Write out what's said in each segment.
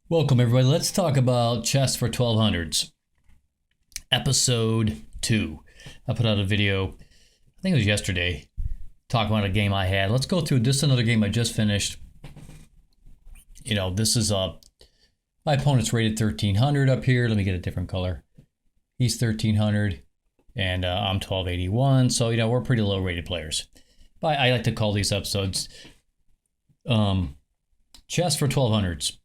Welcome, everybody. Let's talk about chess for 1200s, episode 2. I put out a video, I think it was yesterday, talking about a game I had. Let's go through this another game I just finished. This is my opponent's rated 1300 up here. Let me get a different color. He's 1300 and I'm 1281. So, we're pretty low rated players. But I like to call these episodes chess for 1200s.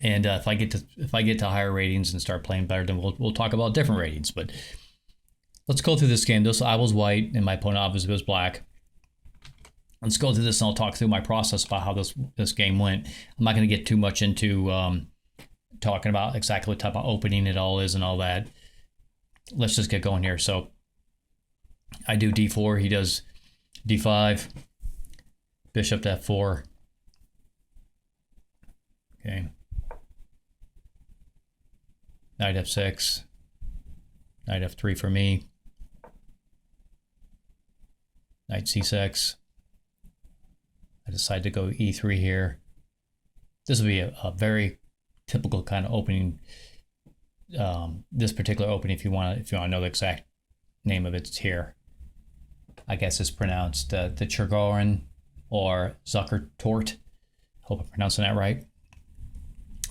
And if I get to higher ratings and start playing better, then we'll talk about different ratings. But let's go through this game. I was white, and my opponent obviously was black. Let's go through this, and I'll talk through my process about how this game went. I'm not going to get too much into talking about exactly what type of opening it all is and all that. Let's just get going here. So I do d4. He does d5. Bishop to f4. Okay. Knight f6, knight f3 for me, knight c6. I decide to go e3 here. This will be a very typical kind of opening. This particular opening, if you want to know the exact name of it, it's here. I guess it's pronounced the Chergorin or Zuckertort. Hope I'm pronouncing that right.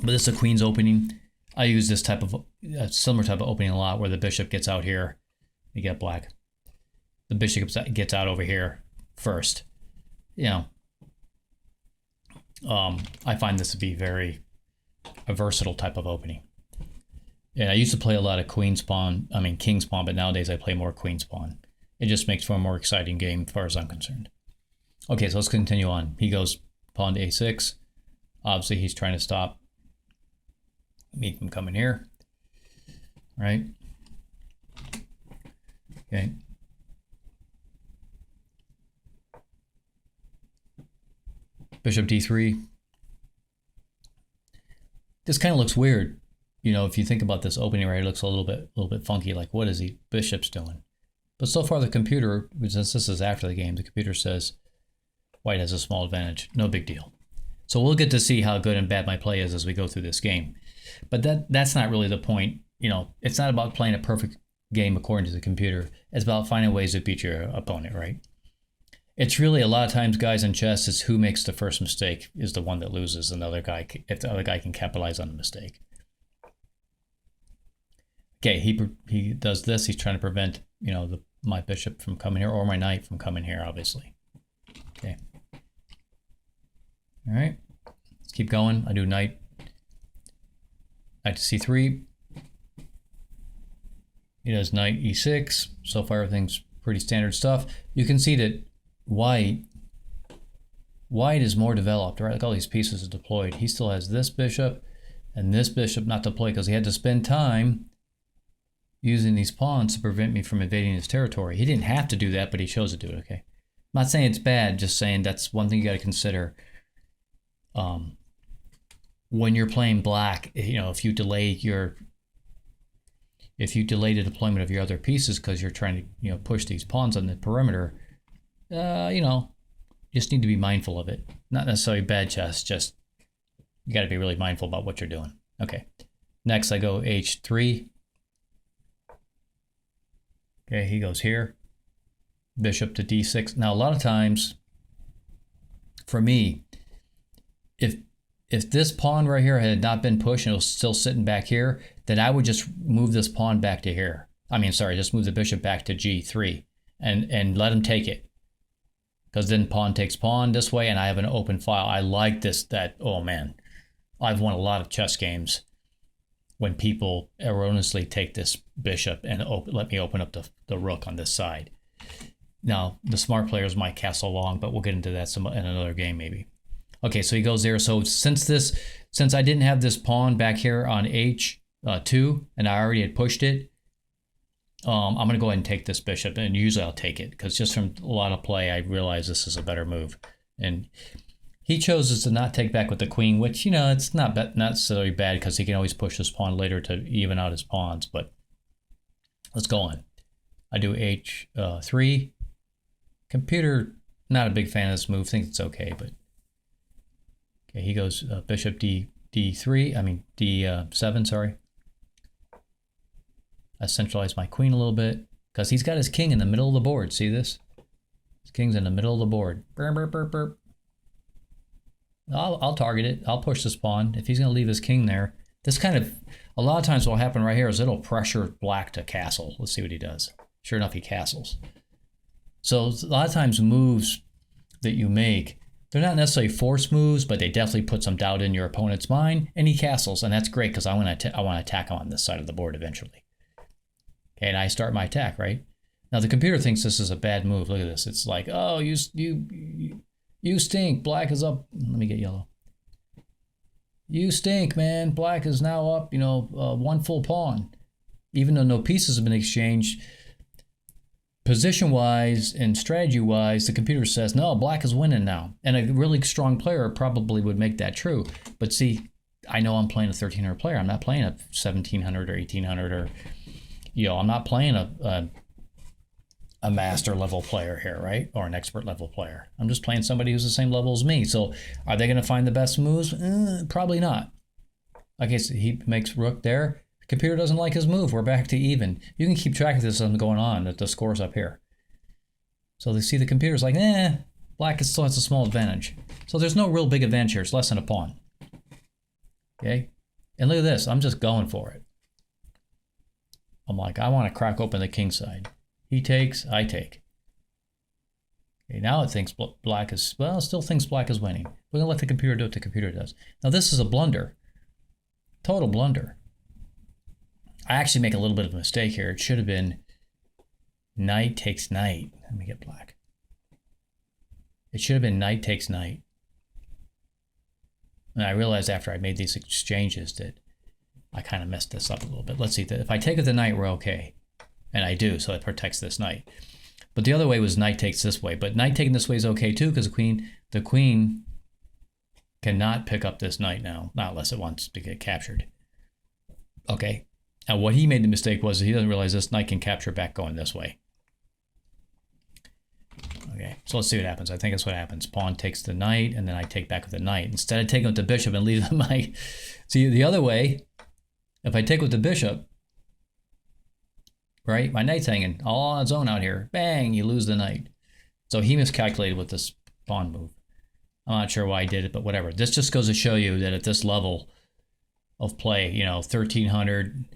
But this is a queen's opening. I use this type of similar type of opening a lot, where the bishop gets out here. You get black. The bishop gets out over here first. I find this to be a versatile type of opening. And I used to play a lot of king's pawn, but nowadays I play more queen's pawn. It just makes for a more exciting game as far as I'm concerned. Okay, so let's continue on. He goes pawn to a6. Obviously, he's trying to stop me from coming here. All right. Okay. Bishop d3. This kind of looks weird. If you think about this opening right, it looks a little bit funky. Like, what is the bishop's doing? But so far the computer, since this is after the game, the computer says white has a small advantage. No big deal. So we'll get to see how good and bad my play is as we go through this game. But that's not really the point. It's not about playing a perfect game according to the computer. It's about finding ways to beat your opponent, right? It's really, a lot of times, guys, in chess, is who makes the first mistake is the one that loses. If the other guy can capitalize on the mistake. Okay, he does this. He's trying to prevent, my bishop from coming here, or my knight from coming here, obviously. Okay. All right. Let's keep going. I do knight to c3. He does knight e6. So far, everything's pretty standard stuff. You can see that white is more developed, right? Like, all these pieces are deployed. He still has this bishop and this bishop not deployed because he had to spend time using these pawns to prevent me from invading his territory. He didn't have to do that, but he chose to do it, okay? I'm not saying it's bad, just saying that's one thing you got to consider. When you're playing black, if you delay the deployment of your other pieces because you're trying to push these pawns on the perimeter, you just need to be mindful of it. Not necessarily bad chess, just you got to be really mindful about what you're doing. Okay, next I go h3. Okay, he goes here, bishop to d6. Now, a lot of times for me, if this pawn right here had not been pushed and it was still sitting back here, then I would just move this pawn back to here. Just move the bishop back to g3 and let him take it. Because then pawn takes pawn this way, and I have an open file. I like this, oh man. I've won a lot of chess games when people erroneously take this bishop and let me open up the rook on this side. Now, the smart players might castle long, but we'll get into that in another game maybe. Okay, so he goes there. So since I didn't have this pawn back here on h2, and I already had pushed it, I'm going to go ahead and take this bishop, and usually I'll take it, because just from a lot of play, I realize this is a better move. And he chose to not take back with the queen, which, it's not necessarily bad, because he can always push this pawn later to even out his pawns, but let's go on. I do h3. Computer, not a big fan of this move, thinks it's okay, but Okay, he goes bishop d3, I mean d7, sorry. I centralize my queen a little bit because he's got his king in the middle of the board. See this? His king's in the middle of the board. Burp, burp, burp, burp. I'll target it. I'll push this pawn. If he's going to leave his king there, this kind of, a lot of times what will happen right here is it'll pressure black to castle. Let's see what he does. Sure enough, he castles. So a lot of times moves that you make, they're not necessarily forced moves, but they definitely put some doubt in your opponent's mind, and he castles, and that's great because I want to attack him on this side of the board eventually. Okay, and I start my attack, right? Now the computer thinks this is a bad move. Look at this. It's like, oh, you stink. Black is up. Let me get yellow. You stink, man. Black is now up, one full pawn. Even though no pieces have been exchanged, position-wise and strategy-wise, the computer says, no, black is winning now. And a really strong player probably would make that true. But see, I know I'm playing a 1300 player. I'm not playing a 1700 or 1800 or, I'm not playing a master level player here, right? Or an expert level player. I'm just playing somebody who's the same level as me. So are they going to find the best moves? Probably not. Okay, so he makes rook there. The computer doesn't like his move. We're back to even. You can keep track of this as going on, that the score's up here. So they see the computer's like, black still has a small advantage. So there's no real big advantage here. It's less than a pawn. Okay? And look at this. I'm just going for it. I'm like, I want to crack open the king side. He takes, I take. Okay, now it thinks black is, well, it still thinks black is winning. We're going to let the computer do what the computer does. Now this is a blunder. Total blunder. I actually make a little bit of a mistake here. It should have been knight takes knight. Let me get black. It should have been knight takes knight. And I realized after I made these exchanges that I kind of messed this up a little bit. Let's see. If I take with the knight, we're okay. And I do, so it protects this knight. But the other way was knight takes this way. But knight taking this way is okay too, because the queen cannot pick up this knight now, not unless it wants to get captured. Okay. Now what he made the mistake was he doesn't realize this knight can capture back going this way. Okay, so let's see what happens. I think that's what happens. Pawn takes the knight, and then I take back with the knight. Instead of taking with the bishop and leaving my... See, the other way, if I take with the bishop, right? My knight's hanging all on its own out here. Bang, you lose the knight. So he miscalculated with this pawn move. I'm not sure why he did it, but whatever. This just goes to show you that at this level of play, 1300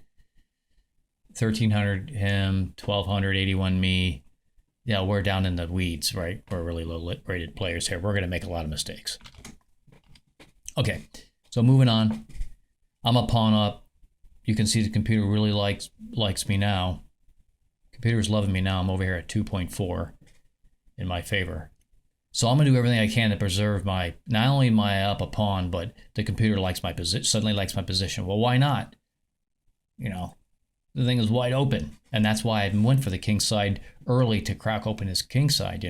him, 1281 me, we're down in the weeds, right? We're really low rated players here. We're going to make a lot of mistakes. Okay, so moving on. I'm a pawn up. You can see the computer really likes me now. Computer's loving me now. I'm over here at 2.4 in my favor. So I'm going to do everything I can to preserve not only my up a pawn, but the computer likes my position, suddenly likes my position. Well, why not? The thing is wide open. And that's why I went for the king side early to crack open his king side,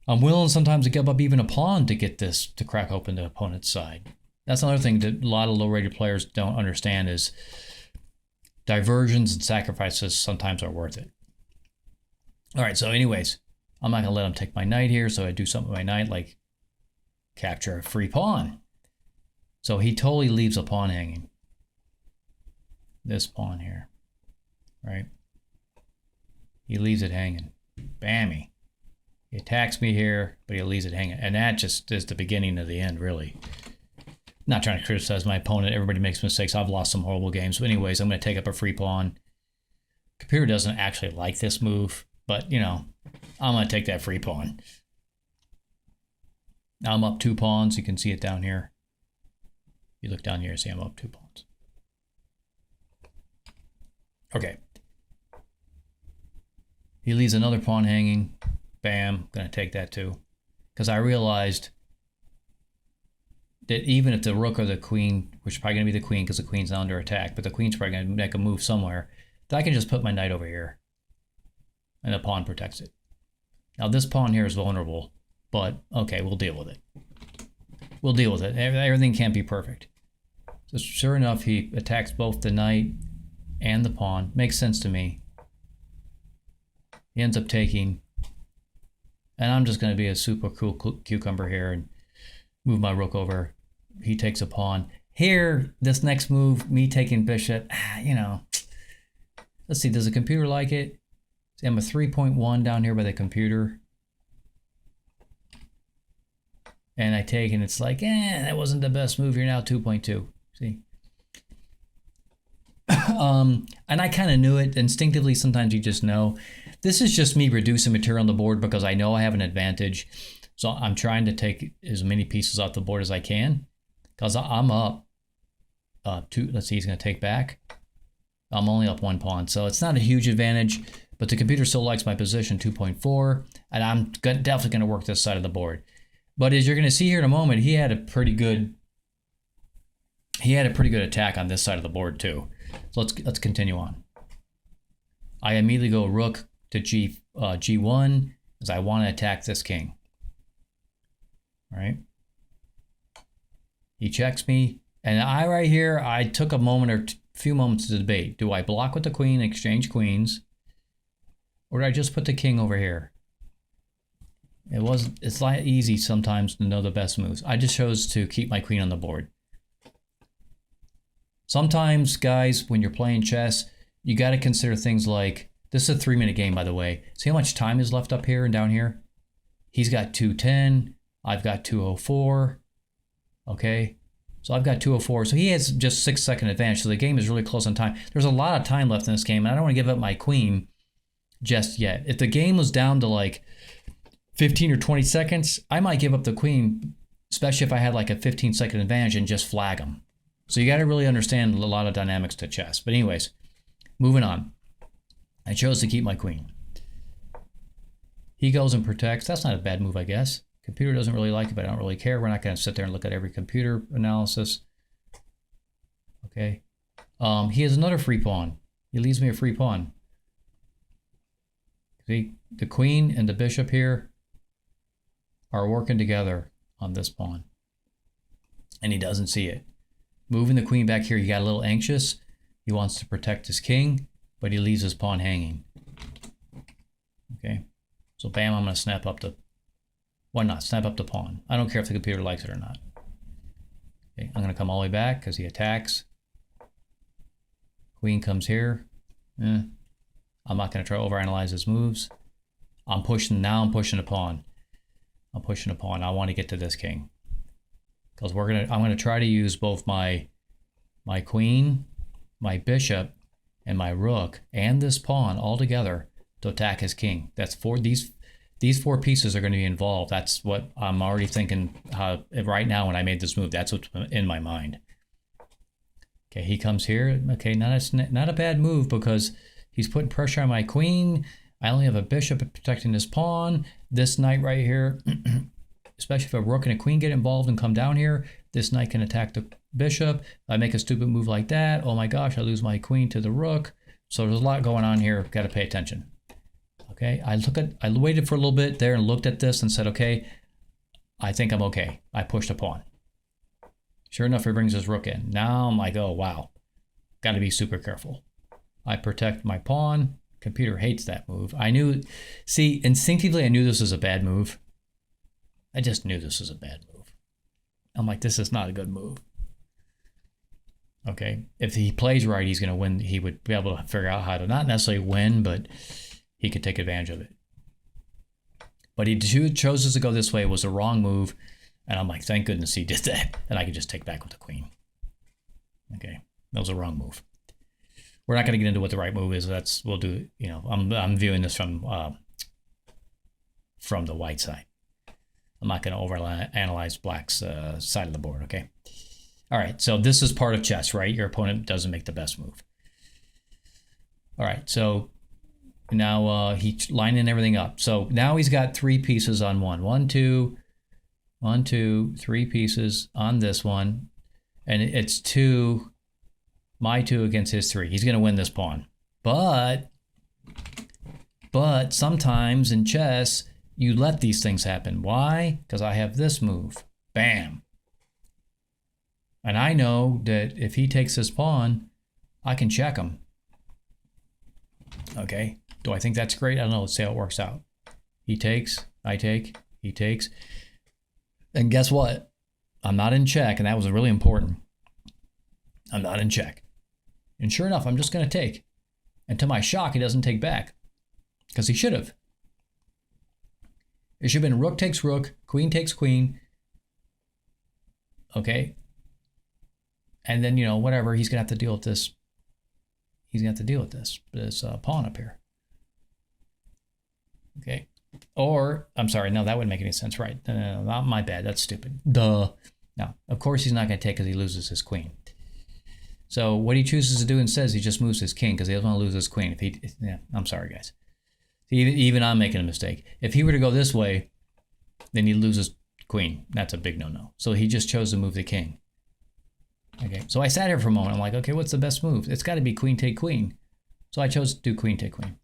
I'm willing sometimes to give up even a pawn to get this, to crack open the opponent's side. That's another thing that a lot of low-rated players don't understand is diversions and sacrifices sometimes are worth it. All right, so anyways, I'm not going to let him take my knight here, so I do something with my knight like capture a free pawn. So he totally leaves a pawn hanging. This pawn here, right? He leaves it hanging. Bammy. He attacks me here, but he leaves it hanging. And that just is the beginning of the end, really. Not trying to criticize my opponent. Everybody makes mistakes. I've lost some horrible games. But anyways, I'm going to take up a free pawn. Computer doesn't actually like this move, but, I'm going to take that free pawn. Now I'm up 2 pawns. You can see it down here. You look down here, see I'm up 2 pawns. Okay. He leaves another pawn hanging. Bam. Going to take that too. Because I realized that even if the rook or the queen, which is probably going to be the queen because the queen's under attack, but the queen's probably going to make a move somewhere, that I can just put my knight over here. And the pawn protects it. Now this pawn here is vulnerable, but okay, we'll deal with it. We'll deal with it. Everything can't be perfect. So sure enough, he attacks both the knight and the pawn. Makes sense to me. He ends up taking, and I'm just going to be a super cool cucumber here and Move my rook over. He takes a pawn. Here, this next move, me taking bishop, you know. Let's see, does the computer like it? See, I'm a 3.1 down here by the computer. And I take, and it's like, that wasn't the best move. You're now 2.2. See? And I kind of knew it instinctively. Sometimes you just know. This is just me reducing material on the board because I know I have an advantage. So I'm trying to take as many pieces off the board as I can because I'm up two. Let's see, he's going to take back. I'm only up 1 pawn, so it's not a huge advantage, but the computer still likes my position, 2.4, and I'm definitely going to work this side of the board. But as you're going to see here in a moment, he had a pretty good attack on this side of the board too. So let's continue on. I immediately go rook to G1 as I want to attack this king. All right. He checks me, and right here, I took a moment or few moments to debate. Do I block with the queen and exchange queens, or do I just put the king over here? It's not easy sometimes to know the best moves. I just chose to keep my queen on the board. Sometimes, guys, when you're playing chess, you got to consider things like, this is a 3-minute game, by the way. See how much time is left up here and down here? He's got 2:10. I've got 2:04. Okay. So I've got 2:04. So he has just 6-second advantage. So the game is really close on time. There's a lot of time left in this game, and I don't want to give up my queen just yet. If the game was down to like 15 or 20 seconds, I might give up the queen, especially if I had like a 15-second advantage and just flag him. So you got to really understand a lot of dynamics to chess. But anyways, moving on. I chose to keep my queen. He goes and protects. That's not a bad move, I guess. Computer doesn't really like it, but I don't really care. We're not going to sit there and look at every computer analysis. Okay. He has another free pawn. He leaves me a free pawn. See, the queen and the bishop here are working together on this pawn. And he doesn't see it. Moving the queen back here, he got a little anxious. He wants to protect his king, but he leaves his pawn hanging. Okay. So bam, I'm going to snap up the... Why not? Snap up the pawn. I don't care if the computer likes it or not. Okay, I'm going to come all the way back because he attacks. Queen comes here. I'm not going to try to overanalyze his moves. I'm pushing the pawn. I'm pushing a pawn. I want to get to this king. Because I'm going to try to use both my queen, my bishop, and my rook, and this pawn all together to attack his king. That's these 4 pieces are going to be involved. That's what I'm already thinking right now when I made this move. That's what's in my mind. Okay, he comes here. Okay, not a bad move because he's putting pressure on my queen. I only have a bishop protecting this pawn. This knight right here, especially if a rook and a queen get involved and come down here, this knight can attack the bishop. I make a stupid move like that. Oh my gosh, I lose my queen to the rook. So there's a lot going on here. Got to pay attention. Okay, I waited for a little bit there and looked at this and said, okay, I think I'm okay. I pushed a pawn. Sure enough, he brings his rook in. Now I'm like, oh, wow. Got to be super careful. I protect my pawn. Computer hates that move. See, instinctively, I knew this was a bad move. I just knew this was a bad move. I'm like, this is not a good move. Okay, if he plays right, he's going to win. He would be able to figure out how to not necessarily win, but he could take advantage of it. But he chose to go this way. It was the wrong move. And I'm like, thank goodness he did that. And I could just take back with the queen. Okay, that was a wrong move. We're not going to get into what the right move is. We'll do, I'm viewing this from the white side. I'm not going to overanalyze black's side of the board, okay? All right, so this is part of chess, right? Your opponent doesn't make the best move. All right, so now he's lining everything up. So now he's got 3 pieces on one. 1, 2, 1, 2, 3 pieces on this one. And it's my 2 against his 3. He's going to win this pawn. But sometimes in chess, you let these things happen. Why? Because I have this move. Bam. And I know that if he takes this pawn, I can check him. Okay. Do I think that's great? I don't know. Let's see how it works out. He takes, I take, he takes. And guess what? I'm not in check, and that was really important. I'm not in check. And sure enough, I'm just going to take. And to my shock, he doesn't take back. Because he should have. It should have been rook takes rook, queen takes queen. Okay. And then, you know, whatever, he's going to have to deal with this. He's going to have to deal with this pawn up here. Okay. Or, I'm sorry, no, that wouldn't make any sense, right? No, not my bad. That's stupid. Duh. No, of course he's not going to take because he loses his queen. So what he chooses to do instead is he just moves his king because he doesn't want to lose his queen. Yeah, I'm sorry, guys. Even I'm making a mistake. If he were to go this way, then he loses queen. That's a big no-no. So he just chose to move the king. Okay, so I sat here for a moment. I'm like, okay, what's the best move? It's got to be queen take queen. So I chose to do queen take queen.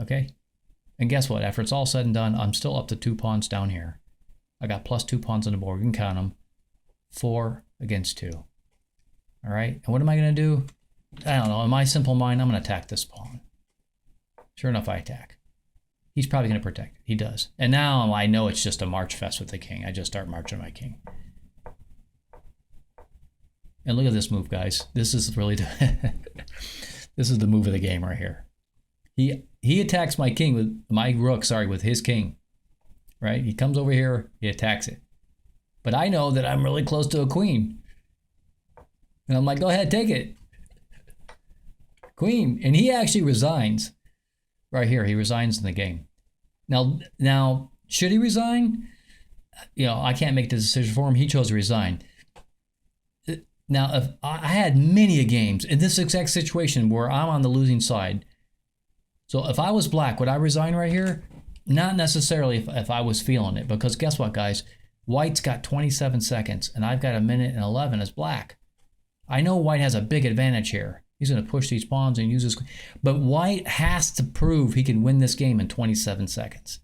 Okay, and guess what? After it's all said and done, I'm still up to 2 pawns down here. I got plus 2 pawns on the board. We can count them. 4 against 2. All right, and what am I going to do? I don't know. In my simple mind, I'm going to attack this pawn. Sure enough, I attack. He's probably going to protect it. He does. And now I know it's just a march fest with the king. I just start marching my king. And look at this move, guys. This is really this is the move of the game right here. He attacks my king with my rook, with his king. Right? He comes over here, he attacks it. But I know that I'm really close to a queen. And I'm like, go ahead, take it. Queen. And he actually resigns. Right here, he resigns in the game. Now, should he resign? You know, I can't make the decision for him. He chose to resign. Now, if I had many games in this exact situation where I'm on the losing side. So if I was black, would I resign right here? Not necessarily if I was feeling it. Because guess what, guys? White's got 27 seconds, and I've got 1:11 as black. I know white has a big advantage here. He's going to push these pawns and use his... But white has to prove he can win this game in 27 seconds.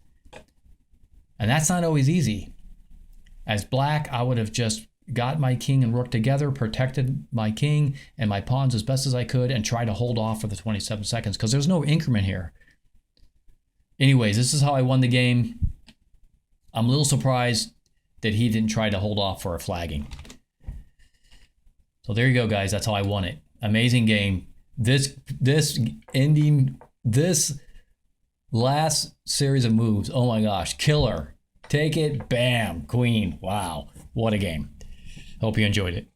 And that's not always easy. As black, I would have just got my king and rook together, protected my king and my pawns as best as I could, and tried to hold off for the 27 seconds because there's no increment here. Anyways, this is how I won the game. I'm a little surprised that he didn't try to hold off for a flagging. So there you go, guys. That's how I won it. Amazing game. This last series of moves, oh my gosh, killer. Take it, bam, queen. Wow, what a game. Hope you enjoyed it.